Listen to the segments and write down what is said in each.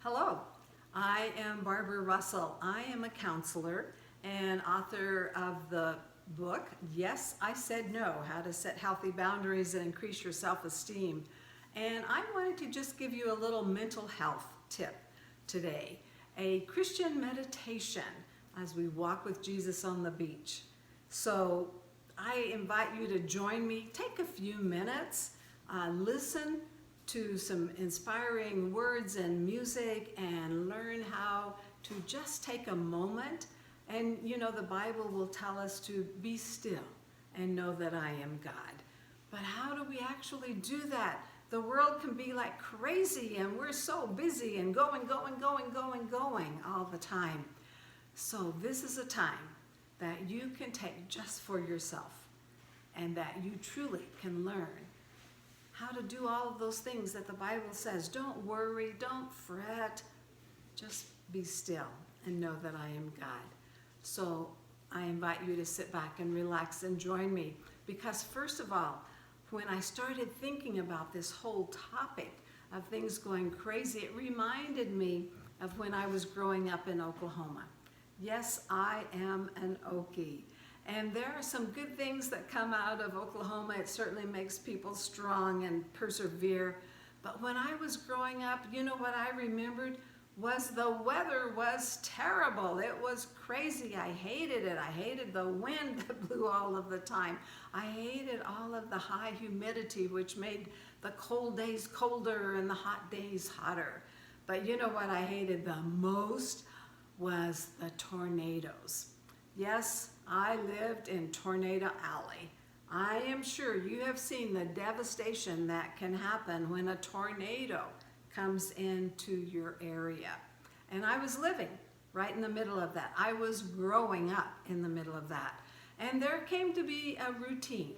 Hello, I am Barbara Russell. I am a counselor and author of the book, Yes, I Said No, How to Set Healthy Boundaries and Increase Your Self-Esteem. And I wanted to just give you a little mental health tip today, a Christian meditation as we walk with Jesus on the beach. So I invite you to join me. Take a few minutes, listen to some inspiring words and music, and learn how to just take a moment. And you know, the Bible will tell us to be still and know that I am God. But how do we actually do that? The world can be like crazy, and we're so busy and going all the time. So this is a time that you can take just for yourself, and that you truly can learn how to do all of those things that the Bible says. Don't worry, don't fret, just be still and know that I am God. So I invite you to sit back and relax and join me, because first of all, when I started thinking about this whole topic of things going crazy, it reminded me of when I was growing up in Oklahoma. Yes, I am an Okie. And there are some good things that come out of Oklahoma. It certainly makes people strong and persevere. But when I was growing up, you know what I remembered was the weather was terrible. It was crazy. I hated it. I hated the wind that blew all of the time. I hated all of the high humidity, which made the cold days colder and the hot days hotter. But you know what I hated the most was the tornadoes. Yes, I lived in Tornado Alley. I am sure you have seen the devastation that can happen when a tornado comes into your area. And I was living right in the middle of that. I was growing up in the middle of that. And there came to be a routine.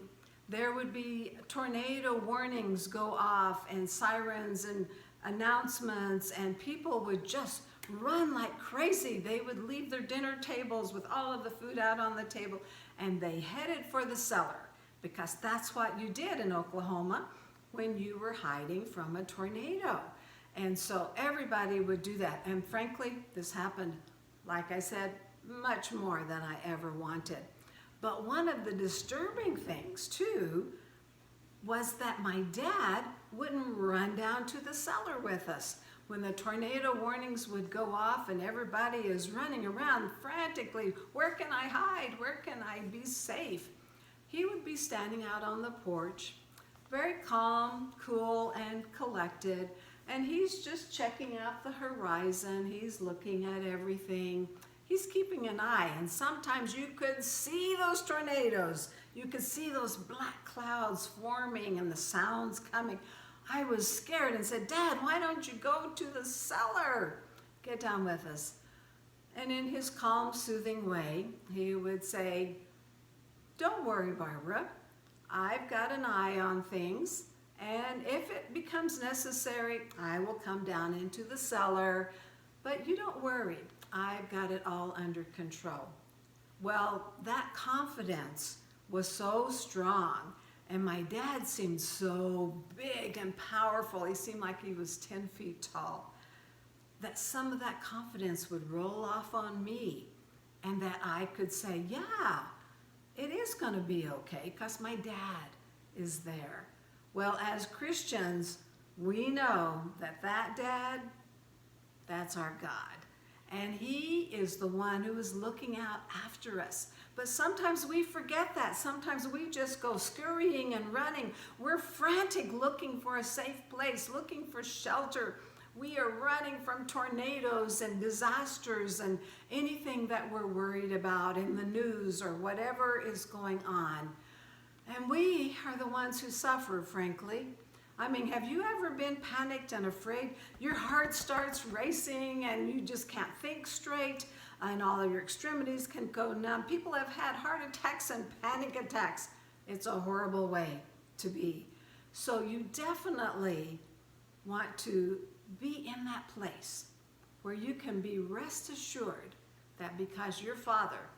There would be tornado warnings go off and sirens and announcements, and people would just run like crazy. They would leave their dinner tables with all of the food out on the table, and they headed for the cellar, because that's what you did in Oklahoma when you were hiding from a tornado. And so everybody would do that. And frankly, this happened, like I said, much more than I ever wanted. But one of the disturbing things too was that my dad wouldn't run down to the cellar with us. When the tornado warnings would go off and everybody is running around frantically, where can I hide? Where can I be safe? He would be standing out on the porch, very calm, cool, and collected, and he's just checking out the horizon. He's looking at everything. He's keeping an eye, and sometimes you could see those tornadoes. You could see those black clouds forming and the sounds coming. I was scared and said, "Dad, why don't you go to the cellar? Get down with us." And in his calm, soothing way, he would say, "Don't worry, Barbara. I've got an eye on things, and if it becomes necessary, I will come down into the cellar. But you don't worry. I've got it all under control." Well, that confidence was so strong. And my dad seemed so big and powerful. He seemed like he was 10 feet tall. That some of that confidence would roll off on me, and that I could say, yeah, it is going to be okay because my dad is there. Well, as Christians, we know that that dad, that's our God. And he is the one who is looking out after us. But sometimes we forget that. Sometimes we just go scurrying and running. We're frantic looking for a safe place, looking for shelter. We are running from tornadoes and disasters and anything that we're worried about in the news or whatever is going on. And we are the ones who suffer, frankly. I mean, have you ever been panicked and afraid? Your heart starts racing and you just can't think straight, and all of your extremities can go numb. People have had heart attacks and panic attacks. It's a horrible way to be. So you definitely want to be in that place where you can be rest assured that because your Father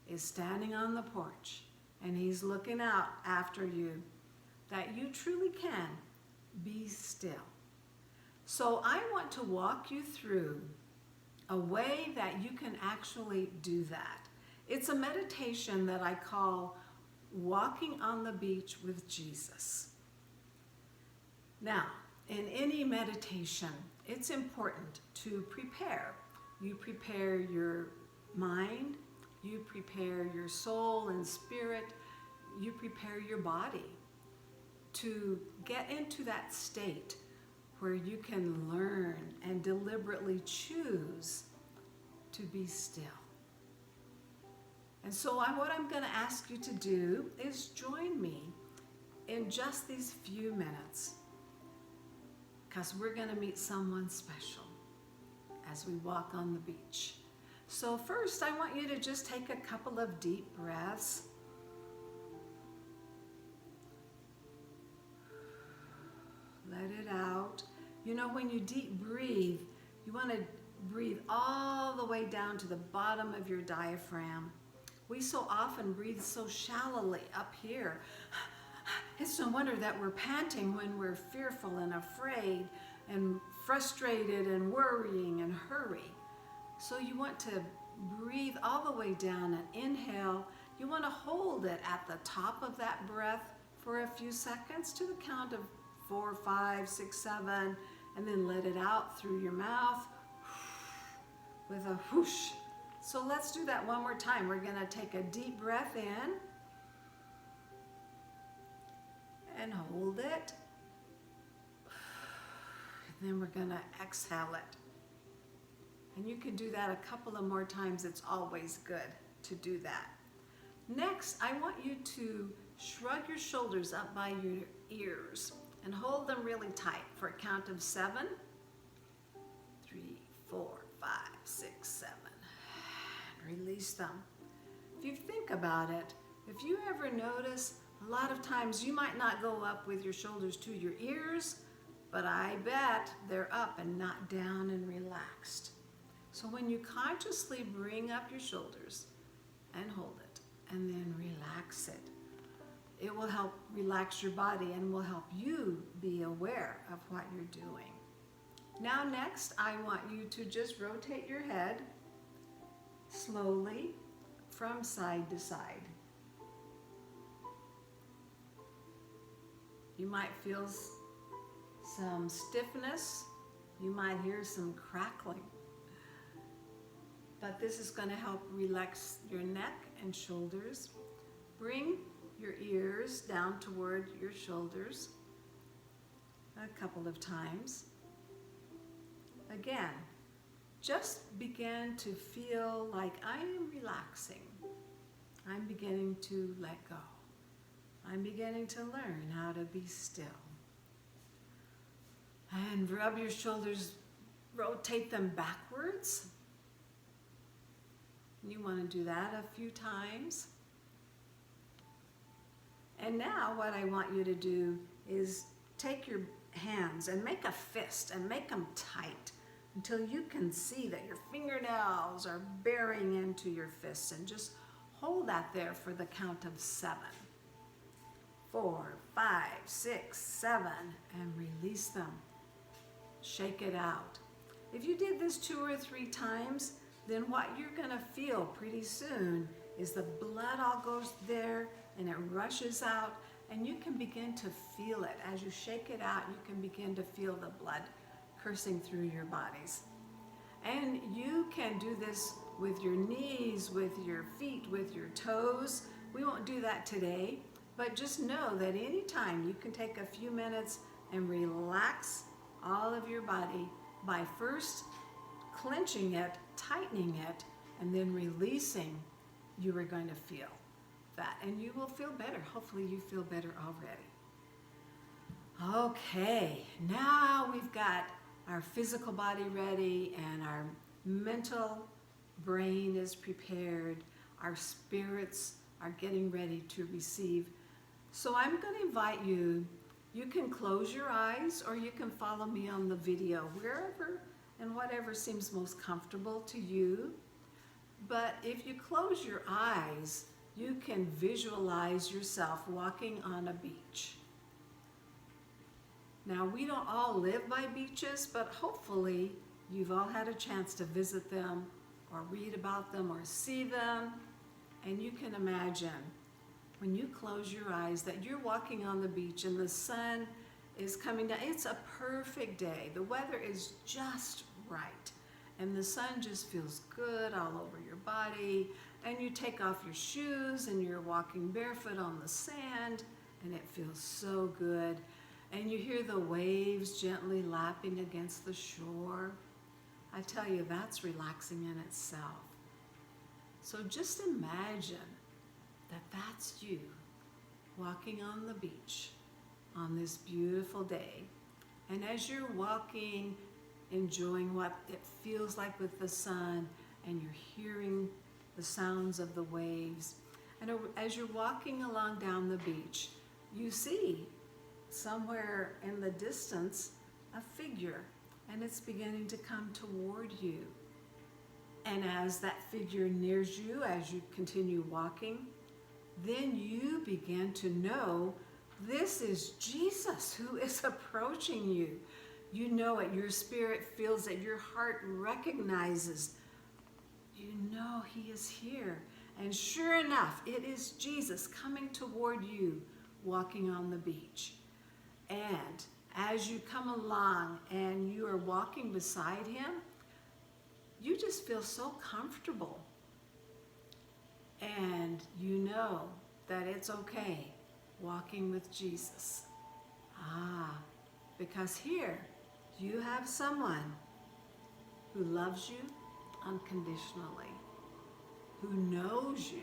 is standing on the porch and he's looking out after you, that you truly can be still. So I want to walk you through a way that you can actually do that. It's a meditation that I call Walking on the Beach with Jesus. Now, in any meditation, it's important to prepare. You prepare your mind, you prepare your soul and spirit, you prepare your body to get into that state where you can learn and deliberately choose to be still. And so what I'm going to ask you to do is join me in just these few minutes, because we're going to meet someone special as we walk on the beach. So first, I want you to just take a couple of deep breaths. Let it out. You know, when you deep breathe, you want to breathe all the way down to the bottom of your diaphragm. We so often breathe so shallowly up here. It's no wonder that we're panting when we're fearful and afraid and frustrated and worrying and hurry. So you want to breathe all the way down and inhale. You want to hold it at the top of that breath for a few seconds to the count of 4, 5, 6, 7, and then let it out through your mouth with a whoosh. So let's do that one more time. We're going to take a deep breath in and hold it. And then we're going to exhale it. And you can do that a couple of more times. It's always good to do that. Next, I want you to shrug your shoulders up by your ears and hold them really tight for a count of 7. 3, 4, 5, 6, 7. And release them. If you think about it, if you ever notice, a lot of times you might not go up with your shoulders to your ears, but I bet they're up and not down and relaxed. So when you consciously bring up your shoulders and hold it and then relax it, it will help relax your body and will help you be aware of what you're doing. Now next, I want you to just rotate your head slowly from side to side. You might feel some stiffness. You might hear some crackling. But this is going to help relax your neck and shoulders. Bring your ears down toward your shoulders a couple of times. Again, just begin to feel like I am relaxing. I'm beginning to let go. I'm beginning to learn how to be still. And rub your shoulders, rotate them backwards. You want to do that a few times. And now what I want you to do is take your hands and make a fist and make them tight until you can see that your fingernails are bearing into your fists, and just hold that there for the count of 7. 4, 5, 6, 7, and release them. Shake it out. If you did this 2 or 3 times, then what you're going to feel pretty soon is the blood all goes there and it rushes out, and you can begin to feel it. As you shake it out, you can begin to feel the blood coursing through your bodies. And you can do this with your knees, with your feet, with your toes. We won't do that today, but just know that anytime you can take a few minutes and relax all of your body by first clenching it, tightening it, and then releasing. You are going to feel that, and you will feel better. Hopefully you feel better already. Okay, now we've got our physical body ready and our mental brain is prepared. Our spirits are getting ready to receive. So I'm going to invite you. You can close your eyes or you can follow me on the video, wherever and whatever seems most comfortable to you. But if you close your eyes, you can visualize yourself walking on a beach. Now, we don't all live by beaches, but hopefully you've all had a chance to visit them or read about them or see them. And you can imagine when you close your eyes that you're walking on the beach and the sun is coming down. It's a perfect day. The weather is just right. And the sun just feels good all over your body. And you take off your shoes and you're walking barefoot on the sand and it feels so good. And you hear the waves gently lapping against the shore. I tell you, that's relaxing in itself. So just imagine that that's you walking on the beach on this beautiful day. And as you're walking, enjoying what it feels like with the sun, and you're hearing the sounds of the waves, and as you're walking along down the beach, you see somewhere in the distance a figure, and it's beginning to come toward you. And as that figure nears you, as you continue walking, then you begin to know this is Jesus who is approaching you. You know it. Your spirit feels it. Your heart recognizes. You know he is here. And sure enough, it is Jesus coming toward you, walking on the beach. And as you come along and you are walking beside him, you just feel so comfortable. And you know that it's okay walking with Jesus. Because here you have someone who loves you unconditionally, who knows you,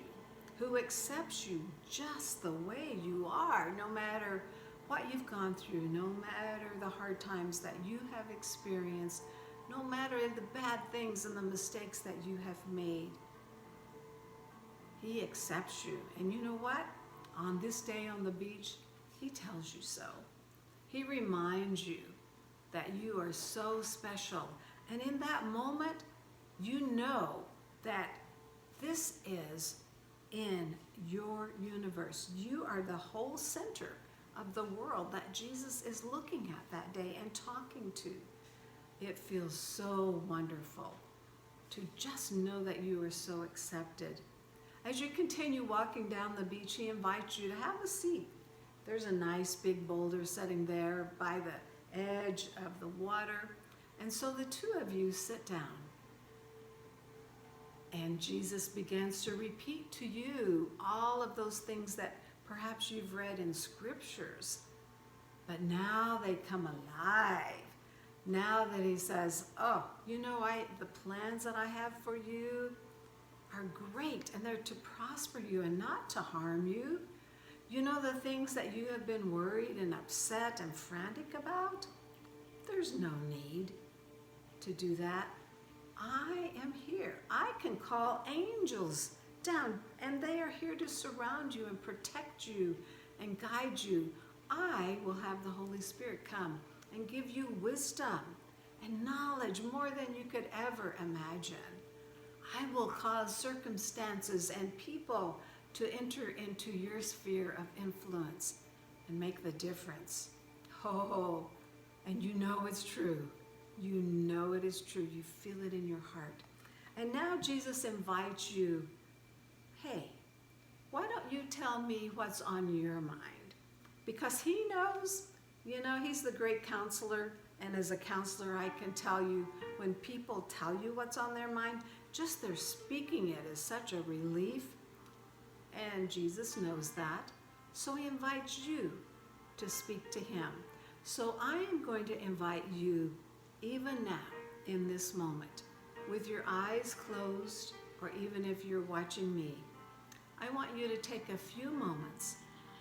who accepts you just the way you are, no matter what you've gone through, no matter the hard times that you have experienced, no matter the bad things and the mistakes that you have made. He accepts you. And you know what? On this day on the beach, he tells you so. He reminds you that you are so special. And in that moment, you know that this is in your universe. You are the whole center of the world that Jesus is looking at that day and talking to. It feels so wonderful to just know that you are so accepted. As you continue walking down the beach, he invites you to have a seat. There's a nice big boulder sitting there by the edge of the water. And so the two of you sit down. And Jesus begins to repeat to you all of those things that perhaps you've read in scriptures. But now they come alive. Now that he says, oh, you know, the plans that I have for you are great, and they're to prosper you and not to harm you. You know, the things that you have been worried and upset and frantic about, there's no need to do that. I am here. I can call angels down, and they are here to surround you and protect you and guide you. I will have the Holy Spirit come and give you wisdom and knowledge more than you could ever imagine. I will cause circumstances and people to enter into your sphere of influence and make the difference. Oh, and you know it's true. You know it is true. You feel it in your heart. And now Jesus invites you, hey, why don't you tell me what's on your mind? Because he knows, you know, he's the great counselor. And as a counselor, I can tell you, when people tell you what's on their mind, just their speaking it is such a relief. And Jesus knows that. So he invites you to speak to him. So I am going to invite you, even now, in this moment, with your eyes closed, or even if you're watching me, I want you to take a few moments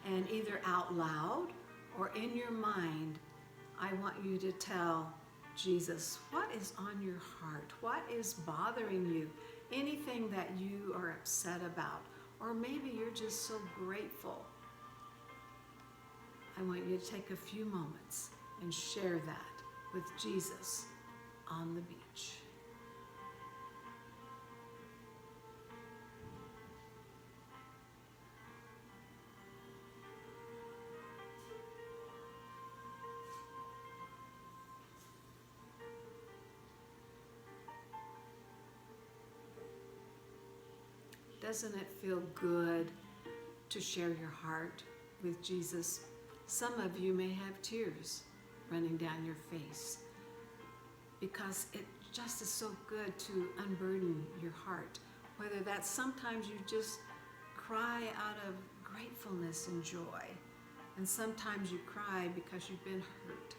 and either out loud or in your mind, I want you to tell Jesus, what is on your heart? What is bothering you? Anything that you are upset about, or maybe you're just so grateful. I want you to take a few moments and share that with Jesus on the beach. Doesn't it feel good to share your heart with Jesus? Some of you may have tears running down your face because it just is so good to unburden your heart. Whether that's sometimes you just cry out of gratefulness and joy, and sometimes you cry because you've been hurt.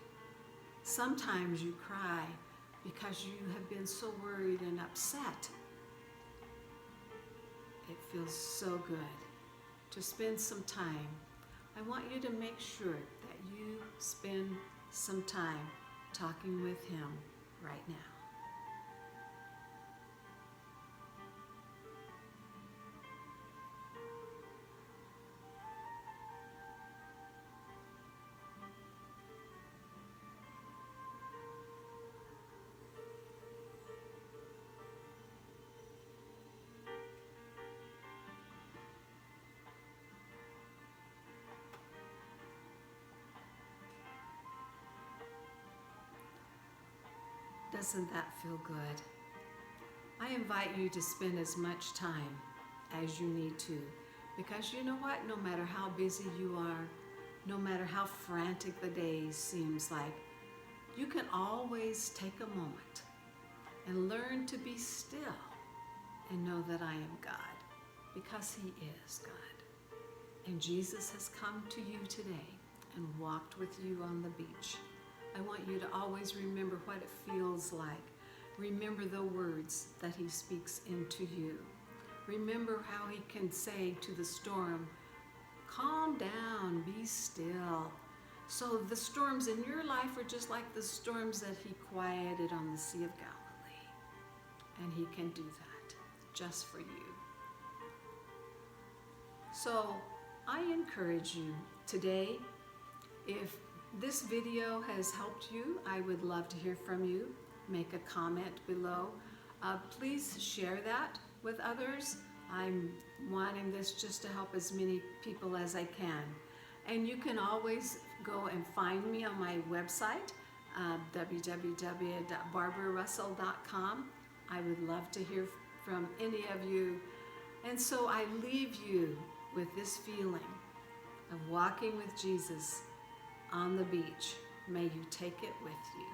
Sometimes you cry because you have been so worried and upset. It feels so good to spend some time. I want you to make sure that you spend some time talking with him right now. Doesn't that feel good? I invite you to spend as much time as you need to, because you know what? No matter how busy you are, no matter how frantic the day seems like, you can always take a moment and learn to be still and know that I am God, because he is God. And Jesus has come to you today and walked with you on the beach. I want you to always remember what it feels like. Remember the words that he speaks into you. Remember how he can say to the storm, calm down, be still. So the storms in your life are just like the storms that he quieted on the Sea of Galilee. And he can do that just for you. So I encourage you today, if this video has helped you, I would love to hear from you. Make a comment below. Please share that with others. I'm wanting this just to help as many people as I can. And you can always go and find me on my website, www.barbararussell.com. I would love to hear from any of you. And so I leave you with this feeling of walking with Jesus on the beach. May you take it with you.